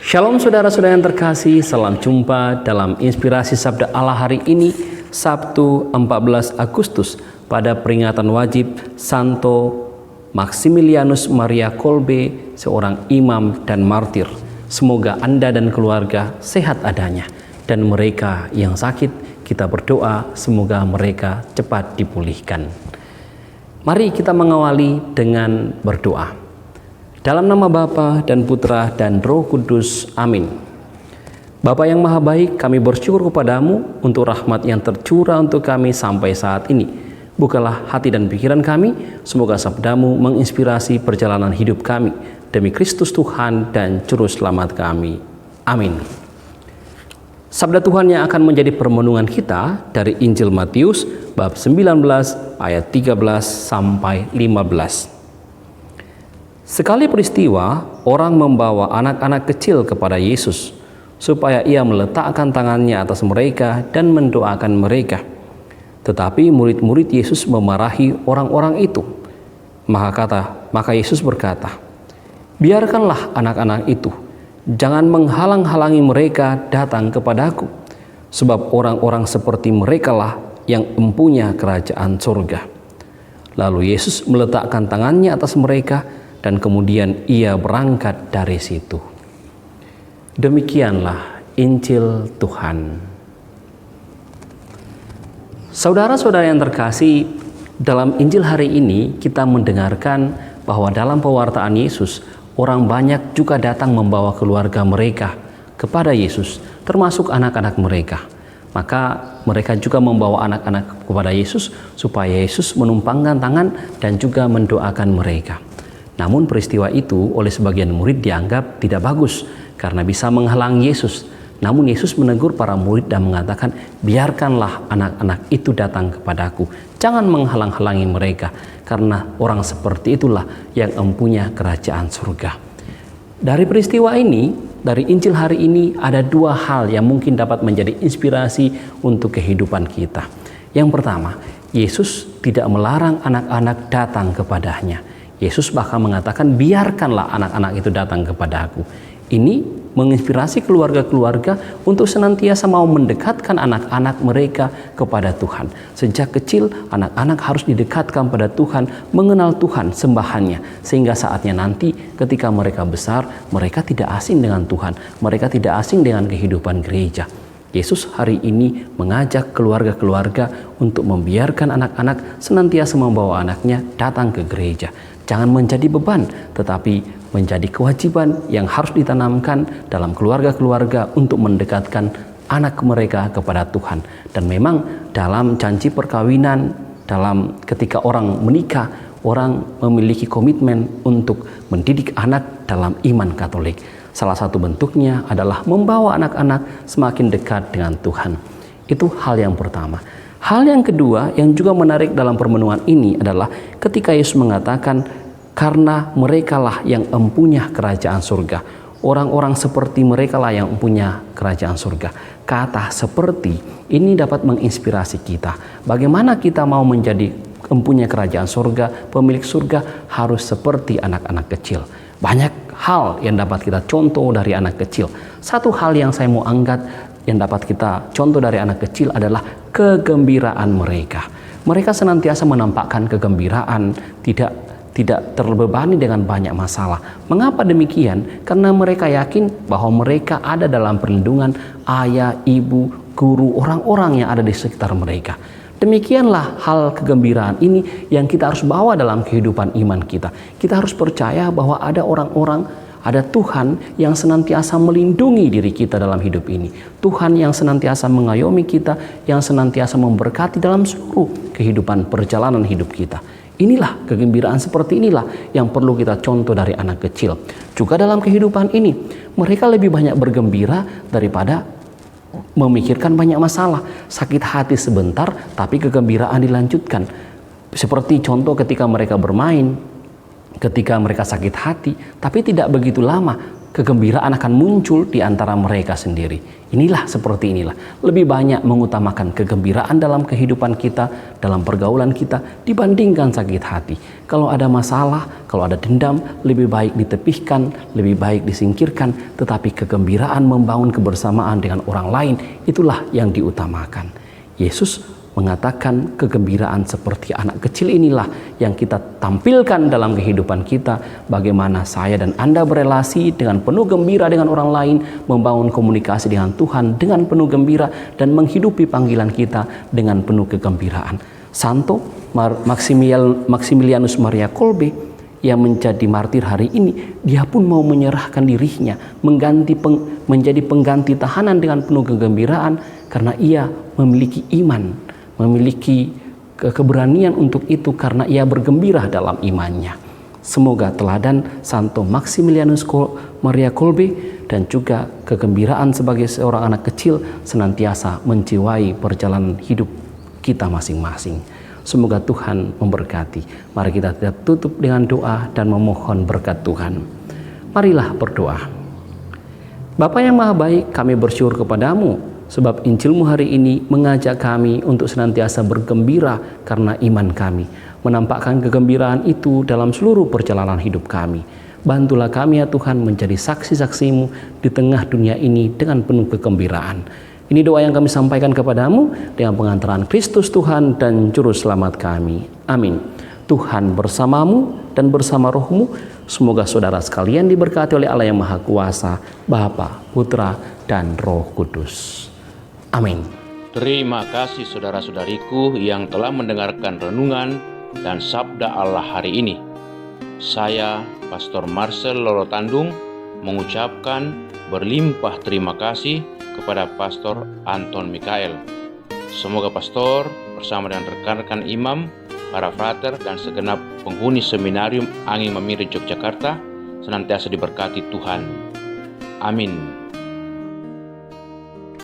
Shalom saudara-saudara yang terkasih, salam jumpa dalam Inspirasi Sabda Allah hari ini, Sabtu 14 Agustus, pada peringatan wajib Santo Maximilianus Maria Kolbe, seorang imam dan martir. Semoga Anda dan keluarga sehat adanya, dan mereka yang sakit, kita berdoa semoga mereka cepat dipulihkan. Mari kita mengawali dengan berdoa. Dalam nama Bapa dan Putra dan Roh Kudus. Amin. Bapa yang Maha Baik, kami bersyukur kepadamu untuk rahmat yang tercurah untuk kami sampai saat ini. Bukalah hati dan pikiran kami, semoga sabdamu menginspirasi perjalanan hidup kami. Demi Kristus Tuhan dan Juru Selamat kami. Amin. Sabda Tuhan yang akan menjadi permenungan kita dari Injil Matius bab 19 ayat 13 sampai 15. Sekali peristiwa, orang membawa anak-anak kecil kepada Yesus, supaya ia meletakkan tangannya atas mereka dan mendoakan mereka. Tetapi murid-murid Yesus memarahi orang-orang itu. Maka Yesus berkata, "Biarkanlah anak-anak itu, jangan menghalang-halangi mereka datang kepadaku, sebab orang-orang seperti merekalah yang empunya kerajaan surga." Lalu Yesus meletakkan tangannya atas mereka, dan kemudian ia berangkat dari situ. Demikianlah Injil Tuhan. Saudara-saudara yang terkasih, dalam Injil hari ini kita mendengarkan bahwa dalam pewartaan Yesus, orang banyak juga datang membawa keluarga mereka kepada Yesus, termasuk anak-anak mereka. Maka mereka juga membawa anak-anak kepada Yesus supaya Yesus menumpangkan tangan dan juga mendoakan mereka. Namun peristiwa itu oleh sebagian murid dianggap tidak bagus karena bisa menghalangi Yesus. Namun Yesus menegur para murid dan mengatakan, "Biarkanlah anak-anak itu datang kepadaku. Jangan menghalang-halangi mereka, karena orang seperti itulah yang empunya kerajaan surga." Dari peristiwa ini, dari Injil hari ini, ada dua hal yang mungkin dapat menjadi inspirasi untuk kehidupan kita. Yang pertama, Yesus tidak melarang anak-anak datang kepadanya. Yesus bahkan mengatakan, "Biarkanlah anak-anak itu datang kepada aku." Ini menginspirasi keluarga-keluarga untuk senantiasa mau mendekatkan anak-anak mereka kepada Tuhan. Sejak kecil, anak-anak harus didekatkan pada Tuhan, mengenal Tuhan, sembahannya, sehingga saatnya nanti ketika mereka besar, mereka tidak asing dengan Tuhan, mereka tidak asing dengan kehidupan gereja. Yesus hari ini mengajak keluarga-keluarga untuk membiarkan anak-anak senantiasa membawa anaknya datang ke gereja. Jangan menjadi beban, tetapi menjadi kewajiban yang harus ditanamkan dalam keluarga-keluarga untuk mendekatkan anak mereka kepada Tuhan. Dan memang dalam janji perkawinan, dalam ketika orang menikah, orang memiliki komitmen untuk mendidik anak dalam iman Katolik. Salah satu bentuknya adalah membawa anak-anak semakin dekat dengan Tuhan. Itu hal yang pertama. Hal yang kedua yang juga menarik dalam permenungan ini adalah ketika Yesus mengatakan, "Karena merekalah yang empunya kerajaan surga." Orang-orang seperti merekalah yang empunya kerajaan surga. Kata "seperti" ini dapat menginspirasi kita. Bagaimana kita mau menjadi empunya kerajaan surga, pemilik surga harus seperti anak-anak kecil. Banyak hal yang dapat kita contoh dari anak kecil. Satu hal yang saya mau angkat yang dapat kita contoh dari anak kecil adalah kegembiraan mereka. Mereka senantiasa menampakkan kegembiraan, tidak terbebani dengan banyak masalah. Mengapa demikian? Karena mereka yakin bahwa mereka ada dalam perlindungan ayah, ibu, guru, orang-orang yang ada di sekitar mereka. Demikianlah hal kegembiraan ini yang kita harus bawa dalam kehidupan iman kita. Kita harus percaya bahwa ada orang-orang, ada Tuhan yang senantiasa melindungi diri kita dalam hidup ini. Tuhan yang senantiasa mengayomi kita, yang senantiasa memberkati dalam seluruh kehidupan perjalanan hidup kita. Inilah kegembiraan seperti inilah yang perlu kita contoh dari anak kecil. Juga dalam kehidupan ini, mereka lebih banyak bergembira daripada memikirkan banyak masalah. Sakit hati sebentar, tapi kegembiraan dilanjutkan. Seperti contoh ketika mereka bermain, ketika mereka sakit hati, tapi tidak begitu lama, kegembiraan akan muncul di antara mereka sendiri. Seperti inilah. Lebih banyak mengutamakan kegembiraan dalam kehidupan kita, dalam pergaulan kita, dibandingkan sakit hati. Kalau ada masalah, kalau ada dendam, lebih baik ditepihkan, lebih baik disingkirkan. Tetapi kegembiraan membangun kebersamaan dengan orang lain, itulah yang diutamakan. Yesus mengatakan kegembiraan seperti anak kecil inilah yang kita tampilkan dalam kehidupan kita. Bagaimana saya dan Anda berelasi dengan penuh gembira dengan orang lain, membangun komunikasi dengan Tuhan dengan penuh gembira, dan menghidupi panggilan kita dengan penuh kegembiraan. Santo Maximilianus Maria Kolbe yang menjadi martir hari ini, dia pun mau menyerahkan dirinya menjadi pengganti tahanan dengan penuh kegembiraan, karena ia memiliki iman, memiliki keberanian untuk itu karena ia bergembira dalam imannya. Semoga teladan Santo Maximilianus Maria Kolbe dan juga kegembiraan sebagai seorang anak kecil senantiasa menjiwai perjalanan hidup kita masing-masing. Semoga Tuhan memberkati. Mari kita tutup dengan doa dan memohon berkat Tuhan. Marilah berdoa. Bapa yang Maha Baik, kami bersyukur kepadamu sebab Injilmu hari ini mengajak kami untuk senantiasa bergembira karena iman kami. Menampakkan kegembiraan itu dalam seluruh perjalanan hidup kami. Bantulah kami ya Tuhan menjadi saksi-saksi-Mu di tengah dunia ini dengan penuh kegembiraan. Ini doa yang kami sampaikan kepadamu dengan pengantaran Kristus Tuhan dan Juru Selamat kami. Amin. Tuhan bersamamu dan bersama rohmu. Semoga saudara sekalian diberkati oleh Allah yang Maha Kuasa, Bapa, Putra, dan Roh Kudus. Amin. Terima kasih saudara-saudariku yang telah mendengarkan renungan dan sabda Allah hari ini. Saya, Pastor Marcel Lorotandung, mengucapkan berlimpah terima kasih kepada Pastor Anton Mikael. Semoga Pastor bersama dengan rekan-rekan imam, para frater, dan segenap penghuni Seminarium Angin Memiri Yogyakarta senantiasa diberkati Tuhan. Amin.